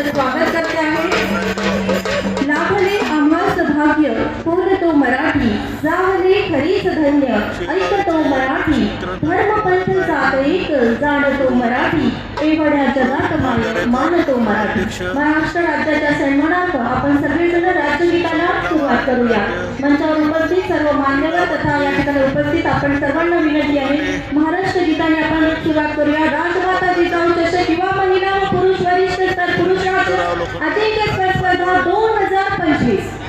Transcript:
स्वागत करते आहे। लाभले आम्हास भाग्य पूर्ण तो मराठी, जावले खरीच धन्य ऐकतो मराठी, धर्म पंथ जात एक जाणतो मराठी, एवढ्या जगात मानतो मराठी। महाराष्ट्र राज्याच्या सन्मानार्थ आपण सगळेजण राज्यगीताला सुरुवात करूया। मंचावर उपस्थित सर्व मान्यवर तथा या ठिकाणी उपस्थित आपण सर्वांना विनंती आहे, महाराष्ट्र गीताने आपण सुरुवात करूया। राजमाता जिजाऊ चषक युवा महिला व पुरुष वरिष्ठ स्तर पुरुष राज्य अजिंक्य स्पर्धा 2025।